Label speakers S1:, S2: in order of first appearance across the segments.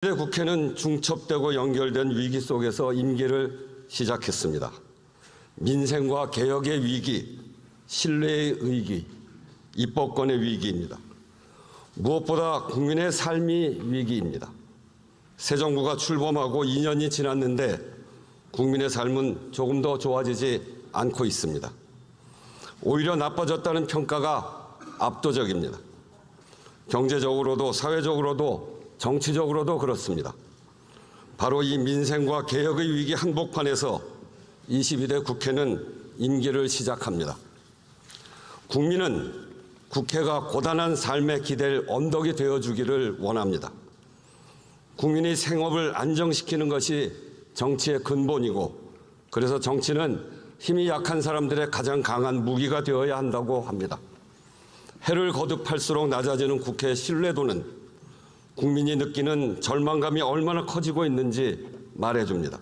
S1: 국회는 중첩되고 연결된 위기 속에서 임기를 시작했습니다. 민생과 개혁의 위기, 신뢰의 위기, 입법권의 위기입니다. 무엇보다 국민의 삶이 위기입니다. 새 정부가 출범하고 2년이 지났는데 국민의 삶은 조금 더 좋아지지 않고 있습니다. 오히려 나빠졌다는 평가가 압도적입니다. 경제적으로도 사회적으로도 정치적으로도 그렇습니다. 바로 이 민생과 개혁의 위기 한복판에서 22대 국회는 임기를 시작합니다. 국민은 국회가 고단한 삶에 기댈 언덕이 되어주기를 원합니다. 국민의 생업을 안정시키는 것이 정치의 근본이고, 그래서 정치는 힘이 약한 사람들의 가장 강한 무기가 되어야 한다고 합니다. 해를 거듭할수록 낮아지는 국회의 신뢰도는 국민이 느끼는 절망감이 얼마나 커지고 있는지 말해줍니다.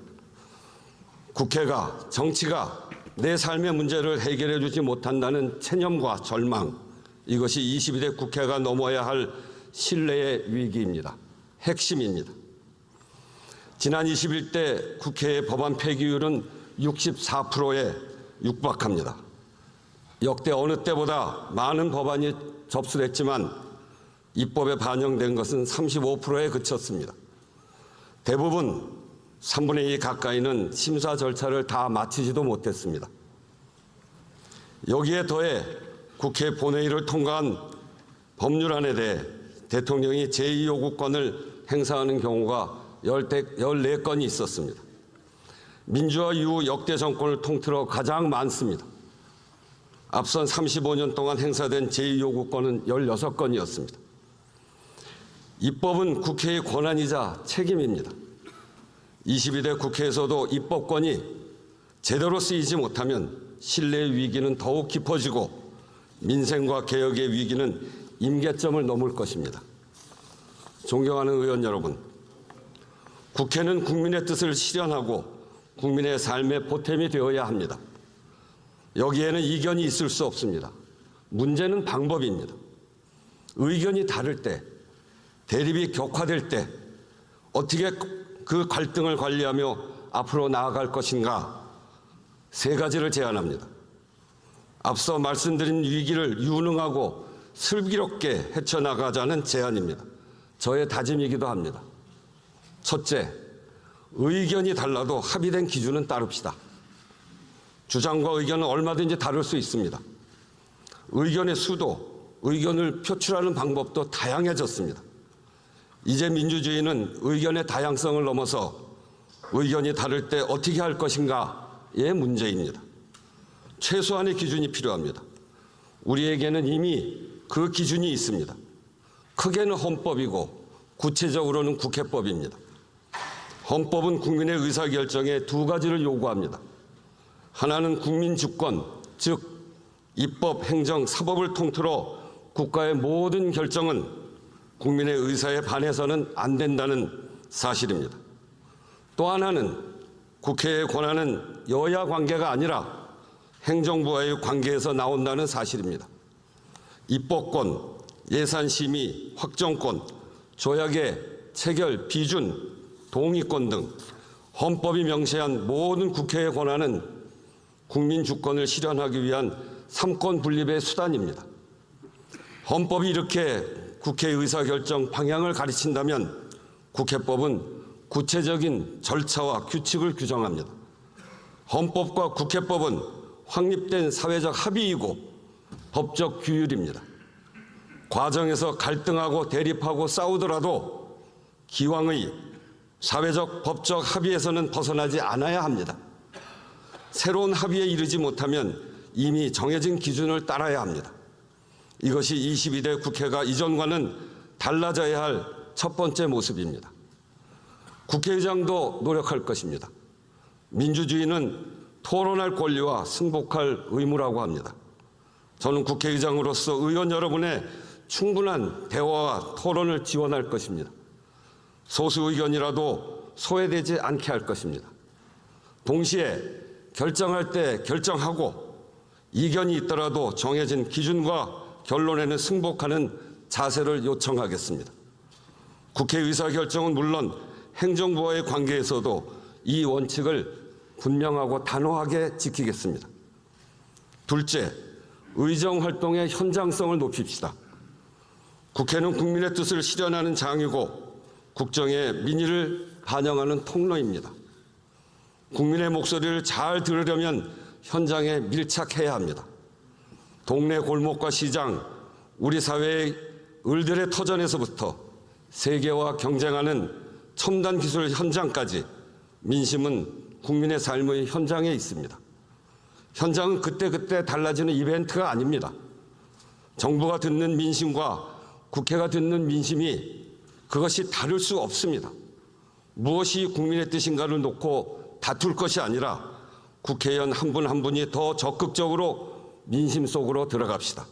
S1: 국회가, 정치가 내 삶의 문제를 해결해 주지 못한다는 체념과 절망, 이것이 22대 국회가 넘어야 할 신뢰의 위기입니다. 핵심입니다. 지난 21대 국회의 법안 폐기율은 64%에 육박합니다. 역대 어느 때보다 많은 법안이 접수됐지만 입법에 반영된 것은 35%에 그쳤습니다. 대부분 3분의 2 가까이는 심사 절차를 다 마치지도 못했습니다. 여기에 더해 국회 본회의를 통과한 법률안에 대해 대통령이 제2요구권을 행사하는 경우가 14건이 있었습니다. 민주화 이후 역대 정권을 통틀어 가장 많습니다. 앞선 35년 동안 행사된 제2요구권은 16건이었습니다. 입법은 국회의 권한이자 책임입니다. 22대 국회에서도 입법권이 제대로 쓰이지 못하면 신뢰의 위기는 더욱 깊어지고 민생과 개혁의 위기는 임계점을 넘을 것입니다. 존경하는 의원 여러분, 국회는 국민의 뜻을 실현하고 국민의 삶의 보탬이 되어야 합니다. 여기에는 이견이 있을 수 없습니다. 문제는 방법입니다. 의견이 다를 때, 대립이 격화될 때 어떻게 그 갈등을 관리하며 앞으로 나아갈 것인가, 세 가지를 제안합니다. 앞서 말씀드린 위기를 유능하고 슬기롭게 헤쳐나가자는 제안입니다. 저의 다짐이기도 합니다. 첫째, 의견이 달라도 합의된 기준은 따릅시다. 주장과 의견은 얼마든지 다를 수 있습니다. 의견의 수도, 의견을 표출하는 방법도 다양해졌습니다. 이제 민주주의는 의견의 다양성을 넘어서 의견이 다를 때 어떻게 할 것인가의 문제입니다. 최소한의 기준이 필요합니다. 우리에게는 이미 그 기준이 있습니다. 크게는 헌법이고 구체적으로는 국회법입니다. 헌법은 국민의 의사결정에 두 가지를 요구합니다. 하나는 국민주권, 즉 입법, 행정, 사법을 통틀어 국가의 모든 결정은 국민의 의사에 반해서는 안 된다는 사실입니다. 또 하나는 국회의 권한은 여야 관계가 아니라 행정부와의 관계에서 나온다는 사실입니다. 입법권, 예산심의, 확정권, 조약의 체결, 비준, 동의권 등 헌법이 명시한 모든 국회의 권한은 국민 주권을 실현하기 위한 삼권 분립의 수단입니다. 헌법이 이렇게 국회 의사결정 방향을 가르친다면 국회법은 구체적인 절차와 규칙을 규정합니다. 헌법과 국회법은 확립된 사회적 합의이고 법적 규율입니다. 과정에서 갈등하고 대립하고 싸우더라도 기왕의 사회적 법적 합의에서는 벗어나지 않아야 합니다. 새로운 합의에 이르지 못하면 이미 정해진 기준을 따라야 합니다. 이것이 22대 국회가 이전과는 달라져야 할 첫 번째 모습입니다. 국회의장도 노력할 것입니다. 민주주의는 토론할 권리와 승복할 의무라고 합니다. 저는 국회의장으로서 의원 여러분의 충분한 대화와 토론을 지원할 것입니다. 소수 의견이라도 소외되지 않게 할 것입니다. 동시에 결정할 때 결정하고 이견이 있더라도 정해진 기준과 결론에는 승복하는 자세를 요청하겠습니다. 국회 의사결정은 물론 행정부와의 관계에서도 이 원칙을 분명하고 단호하게 지키겠습니다. 둘째, 의정활동의 현장성을 높입시다. 국회는 국민의 뜻을 실현하는 장이고 국정의 민의를 반영하는 통로입니다. 국민의 목소리를 잘 들으려면 현장에 밀착해야 합니다. 동네 골목과 시장, 우리 사회의 을들의 터전에서부터 세계와 경쟁하는 첨단 기술 현장까지 민심은 국민의 삶의 현장에 있습니다. 현장은 그때그때 달라지는 이벤트가 아닙니다. 정부가 듣는 민심과 국회가 듣는 민심이 그것이 다를 수 없습니다. 무엇이 국민의 뜻인가를 놓고 다툴 것이 아니라 국회의원 한 분 한 분이 더 적극적으로 민심 속으로 들어갑시다.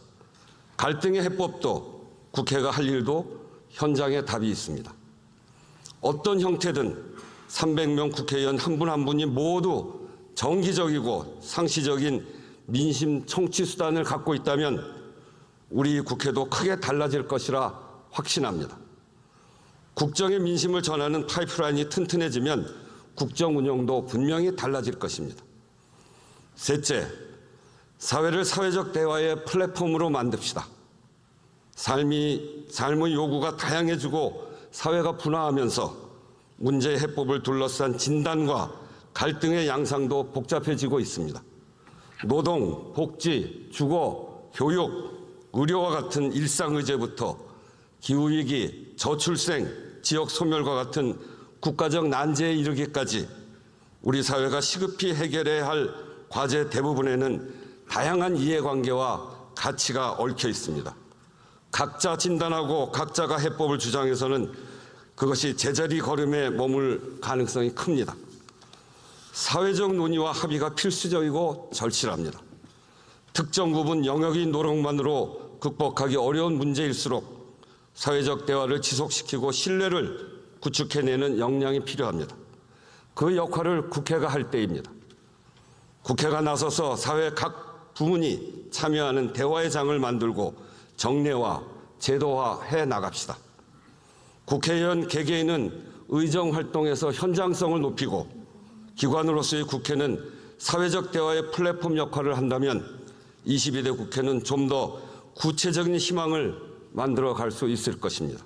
S1: 갈등의 해법도 국회가 할 일도 현장에 답이 있습니다. 어떤 형태든 300명 국회의원 한 분 한 분이 모두 정기적이고 상시적인 민심 청취 수단을 갖고 있다면 우리 국회도 크게 달라질 것이라 확신합니다. 국정의 민심을 전하는 파이프라인이 튼튼해지면 국정 운영도 분명히 달라질 것입니다. 셋째, 사회를 사회적 대화의 플랫폼으로 만듭시다. 삶의 요구가 다양해지고 사회가 분화하면서 문제의 해법을 둘러싼 진단과 갈등의 양상도 복잡해지고 있습니다. 노동, 복지, 주거, 교육, 의료와 같은 일상의제부터 기후위기, 저출생, 지역 소멸과 같은 국가적 난제에 이르기까지 우리 사회가 시급히 해결해야 할 과제 대부분에는 다양한 이해관계와 가치가 얽혀 있습니다. 각자 진단하고 각자가 해법을 주장해서는 그것이 제자리 걸음에 머물 가능성이 큽니다. 사회적 논의와 합의가 필수적이고 절실합니다. 특정 부분 영역의 노력만으로 극복하기 어려운 문제일수록 사회적 대화를 지속시키고 신뢰를 구축해내는 역량이 필요합니다. 그 역할을 국회가 할 때입니다. 국회가 나서서 사회 각 부문이 참여하는 대화의 장을 만들고 정례화, 제도화해 나갑시다. 국회의원 개개인은 의정활동에서 현장성을 높이고 기관으로서의 국회는 사회적 대화의 플랫폼 역할을 한다면 22대 국회는 좀 더 구체적인 희망을 만들어 갈 수 있을 것입니다.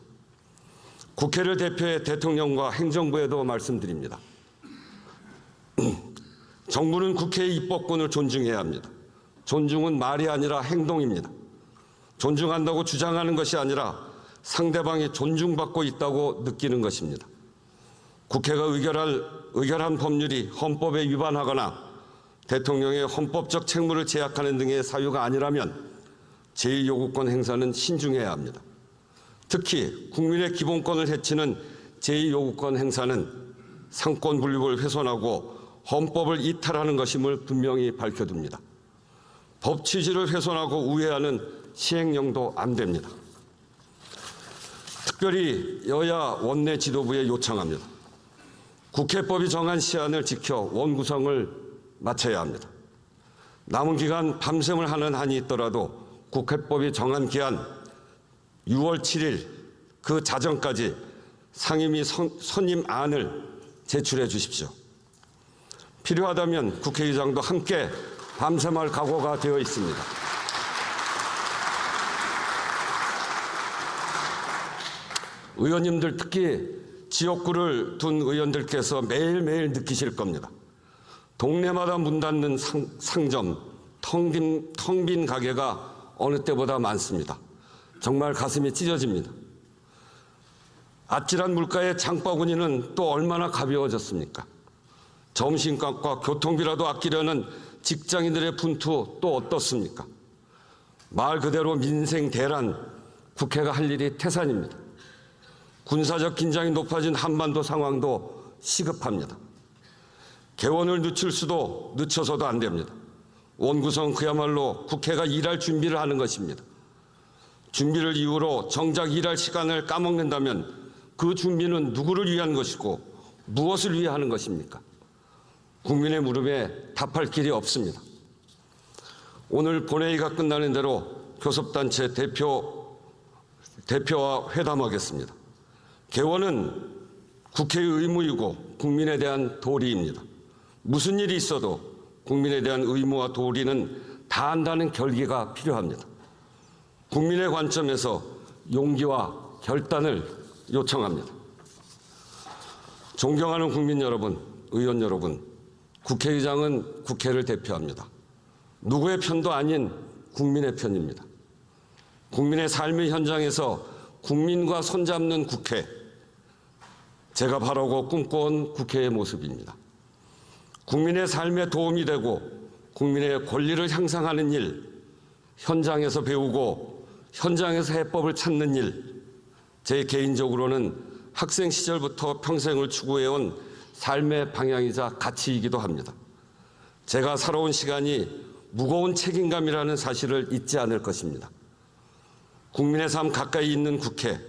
S1: 국회를 대표해 대통령과 행정부에도 말씀드립니다. 정부는 국회의 입법권을 존중해야 합니다. 존중은 말이 아니라 행동입니다. 존중한다고 주장하는 것이 아니라 상대방이 존중받고 있다고 느끼는 것입니다. 국회가 의결한 법률이 헌법에 위반하거나 대통령의 헌법적 책무를 제약하는 등의 사유가 아니라면 제2요구권 행사는 신중해야 합니다. 특히 국민의 기본권을 해치는 제2요구권 행사는 상권 분립을 훼손하고 헌법을 이탈하는 것임을 분명히 밝혀둡니다. 법 취지를 훼손하고 우회하는 시행령도 안 됩니다. 특별히 여야 원내 지도부에 요청합니다. 국회법이 정한 시한을 지켜 원구성을 마쳐야 합니다. 남은 기간 밤샘을 하는 한이 있더라도 국회법이 정한 기한 6월 7일 그 자정까지 상임위 선임안을 제출해 주십시오. 필요하다면 국회의장도 함께 밤샘할 각오가 되어 있습니다. 의원님들 특히 지역구를 둔 의원들께서 매일매일 느끼실 겁니다. 동네마다 문 닫는 상점, 텅 빈 가게가 어느 때보다 많습니다. 정말 가슴이 찢어집니다. 아찔한 물가의 장바구니는 또 얼마나 가벼워졌습니까? 점심값과 교통비라도 아끼려는 직장인들의 분투 또 어떻습니까? 말 그대로 민생 대란, 국회가 할 일이 태산입니다. 군사적 긴장이 높아진 한반도 상황도 시급합니다. 개원을 늦춰서도 안 됩니다. 원구성 그야말로 국회가 일할 준비를 하는 것입니다. 준비를 이유로 정작 일할 시간을 까먹는다면 그 준비는 누구를 위한 것이고 무엇을 위해 하는 것입니까? 국민의 물음에 답할 길이 없습니다. 오늘 본회의가 끝나는 대로 교섭단체 대표와 회담하겠습니다. 개원은 국회의 의무이고 국민에 대한 도리입니다. 무슨 일이 있어도 국민에 대한 의무와 도리는 다한다는 결기가 필요합니다. 국민의 관점에서 용기와 결단을 요청합니다. 존경하는 국민 여러분, 의원 여러분, 국회의장은 국회를 대표합니다. 누구의 편도 아닌 국민의 편입니다. 국민의 삶의 현장에서 국민과 손잡는 국회, 제가 바라고 꿈꿔온 국회의 모습입니다. 국민의 삶에 도움이 되고 국민의 권리를 향상하는 일, 현장에서 배우고 현장에서 해법을 찾는 일, 제 개인적으로는 학생 시절부터 평생을 추구해온 삶의 방향이자 가치이기도 합니다. 제가 살아온 시간이 무거운 책임감이라는 사실을 잊지 않을 것입니다. 국민의 삶 가까이 있는 국회,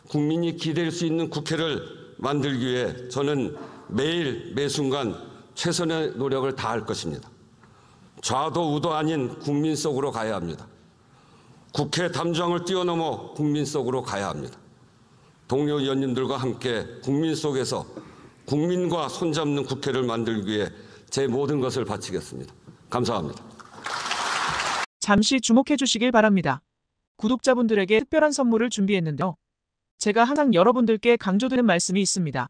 S1: 국민이 기댈 수 있는 국회를 만들기 위해 저는 매일 매순간 최선의 노력을 다할 것입니다. 좌도 우도 아닌 국민 속으로 가야 합니다. 국회 담장을 뛰어넘어 국민 속으로 가야 합니다. 동료 의원님들과 함께 국민 속에서 국민과 손잡는 국회를 만들기 위해 제 모든 것을 바치겠습니다. 감사합니다.
S2: 잠시 주목해 주시길 바랍니다. 구독자분들에게 특별한 선물을 준비했는데요. 제가 항상 여러분들께 강조드리는 말씀이 있습니다.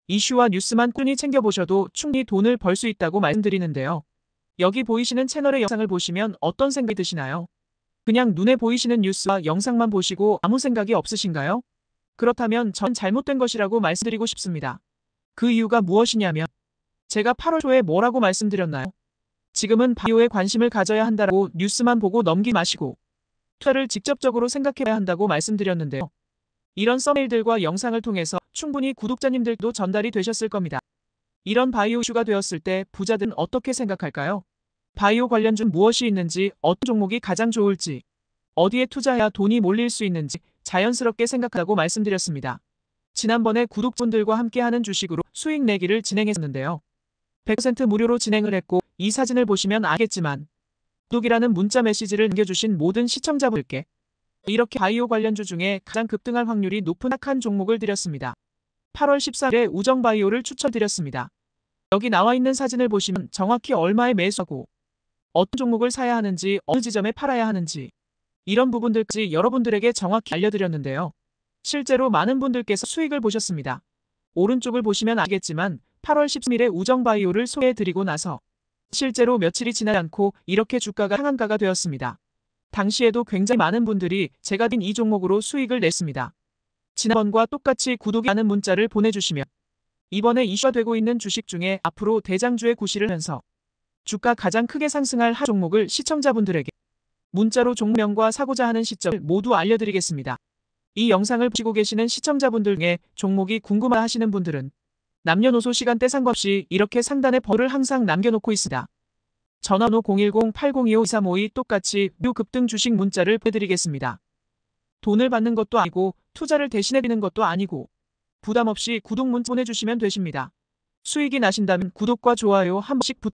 S2: 이슈와 뉴스만 꾸준히 챙겨보셔도 충분히 돈을 벌 수 있다고 말씀드리는데요. 여기 보이시는 채널의 영상을 보시면 어떤 생각이 드시나요? 그냥 눈에 보이시는 뉴스와 영상만 보시고 아무 생각이 없으신가요? 그렇다면 전 잘못된 것이라고 말씀드리고 싶습니다. 그 이유가 무엇이냐면 제가 8월 초에 뭐라고 말씀드렸나요? 지금은 바이오에 관심을 가져야 한다고 뉴스만 보고 넘기지 마시고 투자를 직접적으로 생각해야 한다고 말씀드렸는데요. 이런 썸네일들과 영상을 통해서 충분히 구독자님들도 전달이 되셨을 겁니다. 이런 바이오 이슈가 되었을 때 부자들은 어떻게 생각할까요? 바이오 관련주 무엇이 있는지, 어떤 종목이 가장 좋을지, 어디에 투자해야 돈이 몰릴 수 있는지 자연스럽게 생각하라고 말씀드렸습니다. 지난번에 구독자분들과 함께하는 주식으로 수익 내기를 진행했었는데요. 100% 무료로 진행을 했고 이 사진을 보시면 알겠지만 구독이라는 문자 메시지를 남겨주신 모든 시청자분들께 이렇게 바이오 관련주 중에 가장 급등할 확률이 높은 착한 종목을 드렸습니다. 8월 14일에 우정바이오를 추천드렸습니다. 여기 나와 있는 사진을 보시면 정확히 얼마에 매수하고 어떤 종목을 사야 하는지, 어느 지점에 팔아야 하는지 이런 부분들까지 여러분들에게 정확히 알려드렸는데요. 실제로 많은 분들께서 수익을 보셨습니다. 오른쪽을 보시면 알겠지만 8월 13일에 우정바이오를 소개해드리고 나서 실제로 며칠이 지나지 않고 이렇게 주가가 상한가가 되었습니다. 당시에도 굉장히 많은 분들이 제가 드린 이 종목으로 수익을 냈습니다. 지난번과 똑같이 구독이라는 문자를 보내주시면 이번에 이슈가 되고 있는 주식 중에 앞으로 대장주의 구실을 하면서 주가 가장 크게 상승할 한 종목을 시청자분들에게 문자로 종목명과 사고자 하는 시점을 모두 알려드리겠습니다. 이 영상을 보시고 계시는 시청자분들 중에 종목이 궁금하시는 분들은 남녀노소 시간대 상관없이 이렇게 상단에 번호를 항상 남겨놓고 있습니다. 전화번호 010-8025-2352 똑같이 무료 급등 주식 문자를 보내드리겠습니다. 돈을 받는 것도 아니고 투자를 대신해드리는 것도 아니고 부담 없이 구독 문자 보내주시면 되십니다. 수익이 나신다면 구독과 좋아요 한 번씩